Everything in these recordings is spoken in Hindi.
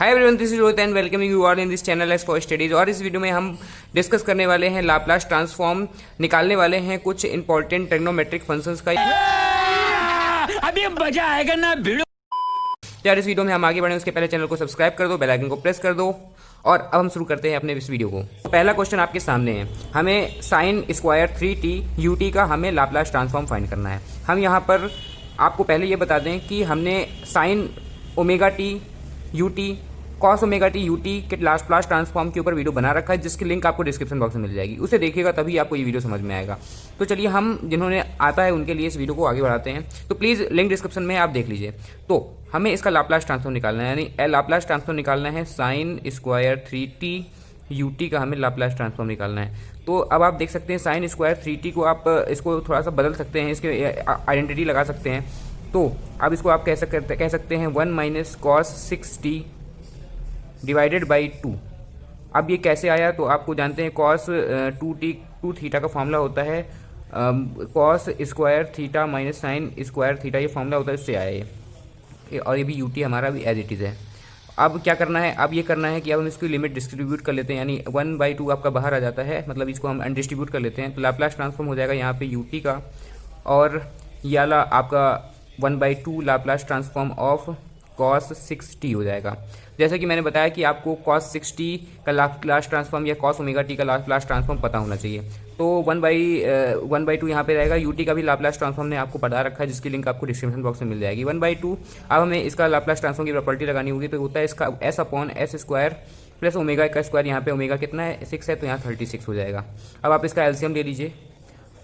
Hi everyone, this is Rohit and welcoming you all in this channel S for studies. और इस वीडियो में हम डिस्कस करने वाले हैं लाप्लास ट्रांसफॉर्म, निकालने वाले हैं कुछ इंपॉर्टेंट ट्रिग्नोमेट्रिक फंक्शंस का। अभी मजा आएगा ना भिड़ो। यार इस वीडियो में हम आगे बढ़े उसके पहले चैनल को सब्सक्राइब कर दो, बेल आइकन को प्रेस कर दो। और अब हम शुरू करते हैं अपने इस वीडियो को। पहला क्वेश्चन आपके सामने है, हमें साइन स्क्वायर 3t ut का हमें लाप्लास ट्रांसफॉर्म फाइंड करना है। हम यहाँ पर आपको पहले ये बता दें कि हमने sign omega T ut cos omega T ut के लाप्लास ट्रांसफॉर्म के ऊपर वीडियो बना रखा है, जिसकी लिंक आपको डिस्क्रिप्शन बॉक्स में मिल जाएगी। उसे देखिएगा तभी आपको ये वीडियो समझ में आएगा। तो चलिए हम जिन्होंने आता है उनके लिए इस वीडियो को आगे बढ़ाते हैं। तो प्लीज़ लिंक डिस्क्रिप्शन में आप देख लीजिए। तो हमें इसका लाप्लास ट्रांसफॉर्म निकालना है, यानी लाप्लास ट्रांसफॉर्म निकालना है साइन स्क्वायर 3t ut का हमें लाप्लास ट्रांसफॉर्म निकालना है। तो अब आप देख सकते हैं साइन स्क्वायर 3t को आप इसको थोड़ा सा बदल सकते हैं, इसके आइडेंटिटी लगा सकते हैं। तो अब इसको आप कह सकते हैं 1 minus cos 6t divided by 2। अब ये कैसे आया, तो आपको जानते हैं कॉस 2 थीटा का फॉर्मूला होता है cos square theta minus sine square theta, ये फॉर्मूला होता है, इससे आया ये। और ये भी ut हमारा भी एज इट इज़ है। अब क्या करना है, अब ये करना है कि अब हम इसकी लिमिट डिस्ट्रीब्यूट कर लेते हैं, यानी 1/2 आपका बाहर आ जाता है, मतलब इसको हम अनडिस्ट्रीब्यूट कर लेते हैं। तो लाप्लास ट्रांसफॉर्म हो जाएगा यहाँ पे ut का, और ये वाला आपका 1/2 Laplace transform of cos 6t हो जाएगा। जैसे कि मैंने बताया कि आपको cos 6t का लाप्लास ट्रांसफॉर्म या cos ओमेगा t का लाप्लास ट्रांसफॉर्म पता होना चाहिए। तो 1/2 यहाँ पे रहेगा। ut का भी लाप्लास ट्रांसफॉर्म ने आपको पढ़ा रखा है, जिसकी लिंक आपको डिस्क्रिप्शन बॉक्स में मिल जाएगी। 1/2 अब हमें इसका लाप्लास ट्रांसफॉर्म की प्रॉपर्टी लगानी होगी, तो होता है इसका s/s² प्लस ओमेगा का स्क्वायर। यहाँ पे ओमेगा कितना है, 6 है, तो यहाँ 36 हो जाएगा। अब आप इसका एलसीएम ले लीजिए।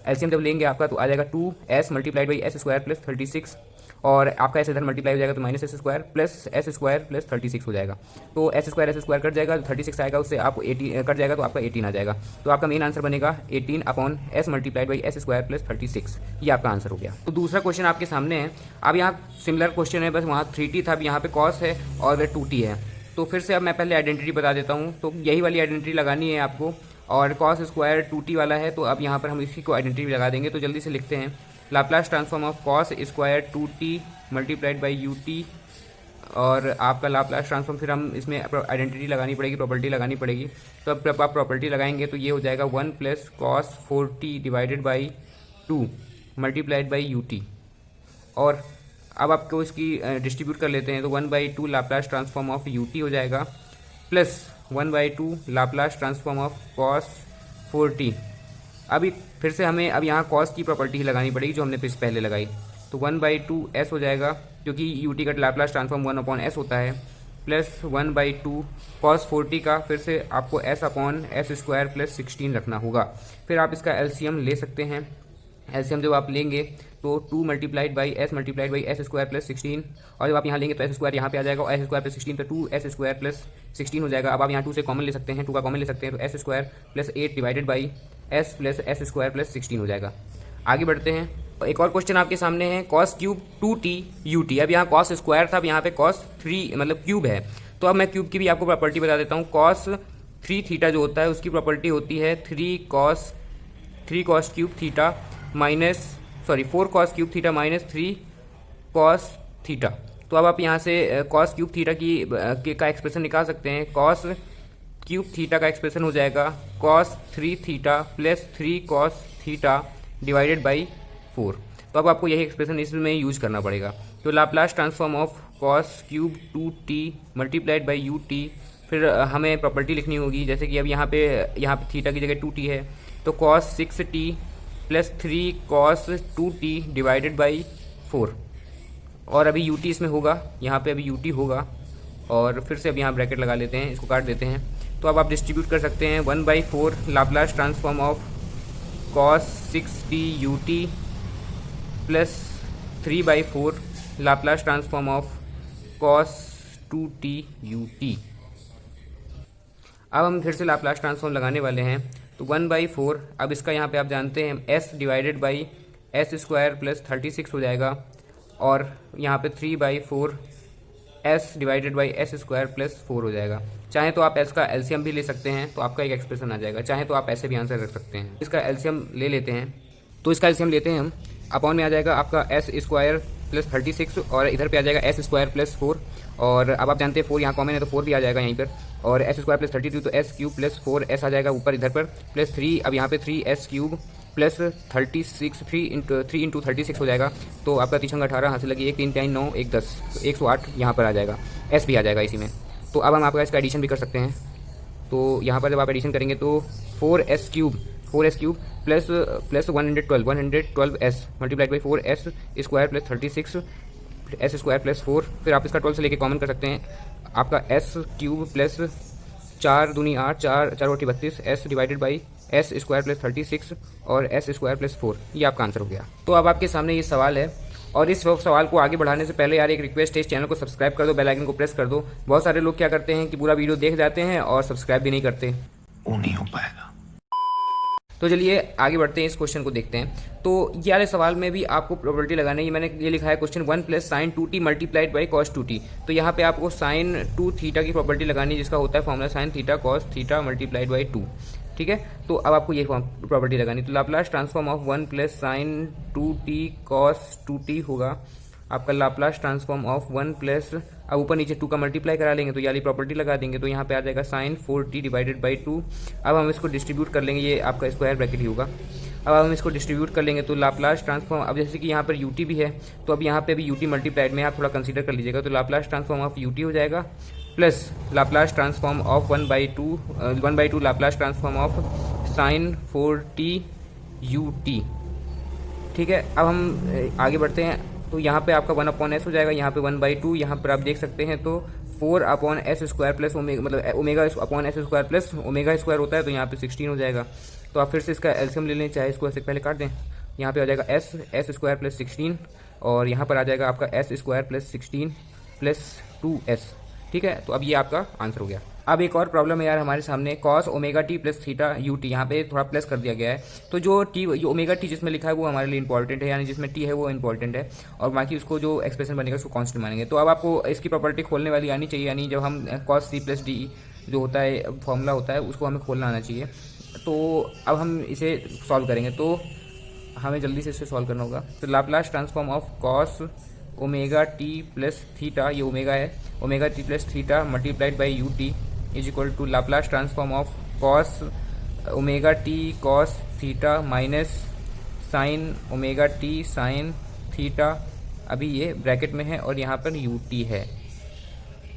एलसीएम जब लेंगे आपका तो आ जाएगा 2s multiplied by s² plus 36, और आपका एस इधर मल्टीप्लाई हो जाएगा तो minus s² plus s² plus 36 हो जाएगा। तो s² कट जाएगा, 36 आएगा, उससे आपको 18 कट जाएगा तो आपका 18 आ जाएगा। तो आपका मेन आंसर बनेगा 18/s multiplied by s² plus 36। ये आपका आंसर हो गया। तो दूसरा क्वेश्चन आपके सामने है। अब यहाँ सिमिलर क्वेश्चन है, बस वहाँ 3t था, अब यहाँ पे cos है और 2t है। तो फिर से अब मैं पहले आइडेंटिटी बता देता हूँ। तो यही वाली आइडेंटिटी लगानी है आपको, और cos स्क्वायर 2t वाला है, तो अब यहाँ पर हम इसी को आइडेंटिटी लगा देंगे। तो जल्दी से लिखते हैं Laplace transform of cos square 2t multiplied by ut, और आपका लाप्लास ट्रांसफॉर्म फिर हम इसमें आइडेंटिटी लगानी पड़ेगी, प्रॉपर्टी लगानी पड़ेगी। तो अब आप प्रॉपर्टी लगाएंगे तो ये हो जाएगा 1 plus cos 4t divided by 2 multiplied by ut। और अब आपको इसकी डिस्ट्रीब्यूट कर लेते हैं, तो 1/2 लाप्लास ट्रांसफॉर्म ऑफ ut हो जाएगा plus 1/2 Laplace transform of cos 4t। अभी फिर से हमें अब यहाँ कॉस की प्रॉपर्टी ही लगानी पड़ेगी, जो हमने पहले लगाई। तो 1/2 s हो जाएगा, क्योंकि ut का लाप्लास ट्रांसफॉर्म 1/s होता है, प्लस 1/2 कॉस 4t का फिर से आपको s/s² प्लस 16 रखना होगा। फिर आप इसका एलसीएम ले सकते हैं। एलसीएम जब आप लेंगे तो 2 मल्टीप्लाइड बाई s² प्लस 16, और जब आप यहाँ लेंगे तो s² यहाँ पे आ जाएगा, और s² प्लस 16 तो 2s² प्लस 16 हो जाएगा। अब आप यहाँ 2 से कॉमन ले सकते हैं, 2 का कॉमन ले सकते हैं, तो s² plus 8 divided by s plus s² plus 16 हो जाएगा। आगे बढ़ते हैं। एक और क्वेश्चन आपके सामने है, cos क्यूब 2t ut। अब यहाँ cos स्क्वायर था, अब यहाँ पे cos 3 मतलब क्यूब है। तो अब मैं क्यूब की भी आपको प्रॉपर्टी बता देता हूँ। cos 3 थीटा जो होता है उसकी प्रॉपर्टी होती है 3 cos cube theta minus 4 cos cube theta minus 3 cos theta. तो अब आप यहाँ से cos क्यूब थीटा का एक्सप्रेशन निकाल सकते हैं। cos क्यूब थीटा का एक्सप्रेशन हो जाएगा cos 3 theta plus 3 cos theta divided by 4। तो अब आपको यही एक्सप्रेशन इसमें यूज करना पड़ेगा। तो Laplace transform of cos cube 2t multiplied by ut, फिर हमें प्रॉपर्टी लिखनी होगी। जैसे कि अब यहाँ पे थीटा की जगह 2t है, तो cos 6t plus 3 cos 2t divided by 4, और अभी ut इसमें होगा, यहाँ पे अभी ut होगा, और फिर से अब यहाँ ब्रैकेट लगा लेते हैं, इसको काट देते हैं। तो अब आप डिस्ट्रीब्यूट कर सकते हैं 1/4 Laplace transform of cos 6t ut plus 3/4 Laplace transform of cos 2t ut। अब हम फिर से लाप्लास ट्रांसफॉर्म लगाने वाले हैं। तो 1/4, अब इसका यहाँ पे आप जानते हैं s divided by s² plus 36 हो जाएगा, और यहाँ पे 3/4 s divided by s² plus 4 हो जाएगा। चाहे तो आप s का एलसीएम भी ले सकते हैं, तो आपका एक एक्सप्रेशन आ जाएगा। चाहे तो आप ऐसे भी आंसर रख सकते हैं। इसका एलसीएम ले लेते हैं, तो इसका एलसीएम लेते हैं हम, अपॉन में आ जाएगा आपका s² प्लस 36 और इधर पे आ जाएगा एस स्क्वायर प्लस 4 और अब आप जानते हैं 4 यहाँ कॉमन है तो 4 भी आ जाएगा यहीं पर और एस स्क्वायर प्लस 32 तो एस क्यूब प्लस 4 आ जाएगा ऊपर इधर पर प्लस 3 अब यहाँ पे 3s क्यूब प्लस 36 3 इंटू 36 हो जाएगा तो आपका 3 18 हाथ से लगी 1 3 3 9 1 10 तो 108 यहाँ पर आ जाएगा एस भी आ जाएगा इसी में। तो अब हम आपका इसका एडिशन भी कर सकते हैं तो यहाँ पर जब आप एडिशन करेंगे तो 4s cube plus 112 S multiplied by 4s square plus 36 S square plus 4 फिर आप इसका 12 से लेके कॉमन कर सकते हैं आपका एस क्यूब प्लस 4 दूनी 8 4 4 32 S divided by S square plus 36 और एस स्क्वायर प्लस 4 ये आपका आंसर हो गया। तो अब आपके सामने ये सवाल है और इस सवाल को आगे बढ़ाने से पहले यार एक रिक्वेस्ट है, इस चैनल को सब्सक्राइब कर दो, बेल आइकन को प्रेस कर दो। बहुत सारे लोग क्या करते हैं कि पूरा वीडियो देख जाते हैं और सब्सक्राइब भी नहीं करते, वो नहीं हो पाएगा। तो चलिए आगे बढ़ते हैं, इस क्वेश्चन को देखते हैं। तो ये वाले सवाल में भी आपको प्रोबेबिलिटी लगानी है। मैंने ये लिखा है question 1 plus sign 2t multiplied by cos 2t। तो यहाँ पे आपको साइन 2 थीटा की प्रोबेबिलिटी लगानी है जिसका होता है formula sine theta cos theta multiplied by 2। ठीक है, तो अब आपको ये प्रॉपर्टी लगानी। तो Laplace transform of 1 plus sign 2t cos 2t होगा आपका लाप्लास ट्रांसफॉर्म ऑफ 1 प्लस अब ऊपर नीचे 2 का मल्टीप्लाई करा लेंगे तो याली प्रॉपर्टी लगा देंगे तो यहाँ पे आ जाएगा साइन 4t डिवाइडेड बाई 2। अब हम इसको डिस्ट्रीब्यूट कर लेंगे, ये आपका स्क्वायर ब्रैकेट ही होगा। अब हम इसको डिस्ट्रीब्यूट कर लेंगे तो लाप्लास ट्रांसफॉर्म अब जैसे कि यहाँ पर ut भी है तो अब यहाँ पे भी ut मल्टीप्लाइड में आप थोड़ा कंसीडर कर लीजिएगा तो लाप्लास ट्रांसफॉर्म ऑफ ut हो जाएगा plus Laplace transform of 1/2 Laplace transform of sign 4t ut। ठीक है, अब हम आगे बढ़ते हैं तो यहाँ पे आपका 1/s हो जाएगा, यहाँ पे 1/2, यहाँ पर आप देख सकते हैं तो 4/s स्क्वायर प्लस ओमेगा मतलब omega upon s square plus omega square होता है तो यहाँ पे 16 हो जाएगा। तो आप फिर से इसका एलसीएम ले लें, चाहे इसको ऐसे पहले काट दें। यहाँ पे आ जाएगा एस स्क्वायर प्लस 16 और यहाँ पर आ जाएगा आपका S square plus 16 plus 2s। ठीक है, तो अब ये आपका आंसर हो गया। अब एक और प्रॉब्लम है यार हमारे सामने cos omega t plus theta ut, यहाँ पे थोड़ा प्लस कर दिया गया है तो जो ओमेगा टी जिसमें लिखा है वो हमारे लिए इंपॉर्टेंट है, यानी जिसमें टी है वो इंपॉर्टेंट है और बाकी उसको जो एक्सप्रेशन बनेगा उसको कांस्टेंट मानेंगे। तो अब आपको इसकी प्रॉपर्टी खोलने वाली आनी चाहिए, यानी जब हम कॉस सी प्लस डी जो होता है फॉर्मूला होता है उसको हमें खोलना आना चाहिए। तो अब हम इसे सॉल्व करेंगे तो हमें जल्दी से इसे सॉल्व करना होगा। तो Laplace transform of cos omega t plus theta, ये ओमेगा है, omega t plus theta multiplied by u t is equal to Laplace transform of cos omega t cos theta minus sine omega t sine theta. अभी ये ब्रैकेट में है और यहाँ पर यू टी है,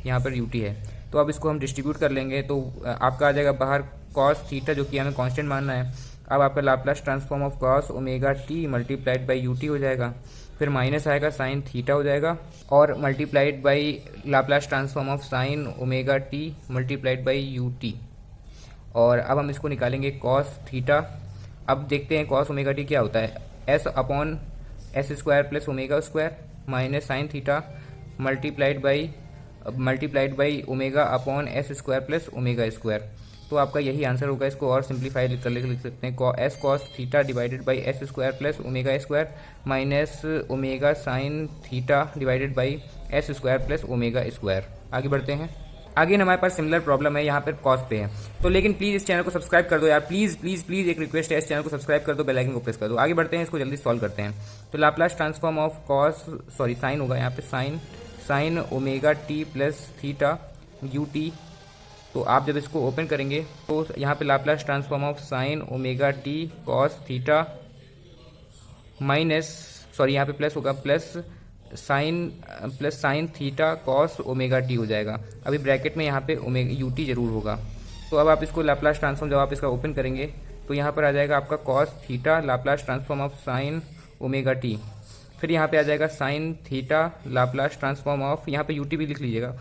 यहाँ पर यू टी है। तो अब इसको हम डिस्ट्रीब्यूट कर लेंगे तो आपका आ जाएगा बाहर कॉस थीटा जो कि हमें कांस्टेंट मानना है। अब आपका Laplace transform of cos omega T multiplied by u T हो जाएगा, फिर माइनस आएगा साइन थीटा हो जाएगा और multiplied by Laplace transform of sine omega T multiplied by u T. और अब हम इसको निकालेंगे कॉस थीटा। अब देखते हैं कॉस ओमेगा टी क्या होता है, S upon s square plus omega square minus sine theta multiplied by omega upon s square plus omega square. तो आपका यही आंसर होगा। इसको और सिंप्लीफाई कर लिख सकते हैं S cos theta divided by S square plus omega square minus omega sine theta divided by S square plus omega square. आगे बढ़ते हैं। आगे हमारे पास सिमिलर प्रॉब्लम है, यहाँ पर कॉस पे है तो लेकिन प्लीज़ इस चैनल को सब्सक्राइब कर दो यार, प्लीज़ प्लीज़ प्लीज़ एक रिक्वेस्ट है, इस चैनल को सब्सक्राइब कर दो, बेल आइकन को प्रेस कर दो। आगे बढ़ते हैं, इसको जल्दी सॉल्व करते हैं। तो लाप्लास ट्रांसफॉर्म ऑफ साइन होगा यहाँ पे sign omega t plus theta U T. तो आप जब इसको ओपन करेंगे तो यहाँ पे Laplace transform of sine omega t cos theta minus यहाँ पे प्लस होगा plus sine theta cos omega t हो जाएगा। अभी ब्रैकेट में यहाँ पे ओमेगा यू टी जरूर होगा। तो अब आप इसको लाप्लास ट्रांसफॉर्म जब आप इसका ओपन करेंगे तो यहाँ पर आ जाएगा आपका cos theta Laplace transform of sine omega t, फिर यहाँ पे आ जाएगा sine theta Laplace transform of, यहाँ पे यू टी भी लिख लीजिएगा,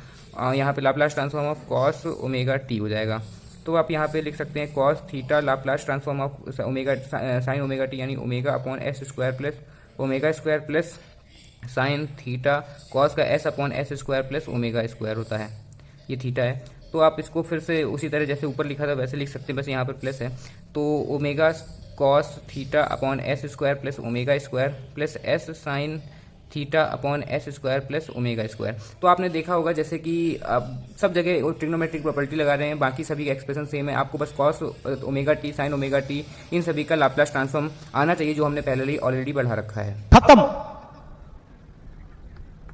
यहाँ पे Laplace transform of cos omega t हो जाएगा। तो आप यहाँ पे लिख सकते हैं cos theta Laplace transform of omega sine omega t यानी omega upon s square plus omega square plus sine theta cos का s upon s square plus omega square होता है, ये थीटा है। तो आप इसको फिर से उसी तरह जैसे ऊपर लिखा था वैसे लिख सकते हैं, बस यहाँ पर प्लस है। तो omega cos theta upon s square plus omega square plus S sine theta upon s square plus omega square. तो आपने देखा होगा जैसे कि अब सब जगह ट्रिग्नोमेट्रिक प्रॉपर्टी लगा रहे हैं, बाकी सभी का एक्सप्रेशन सेम है। आपको बस cos omega t sine omega t इन सभी का लाप्लास ट्रांसफॉर्म आना चाहिए जो हमने पहले ही ऑलरेडी बढ़ा रखा है। खत्म।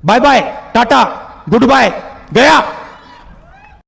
बाय बाय, टाटा, गुड बाय, गया।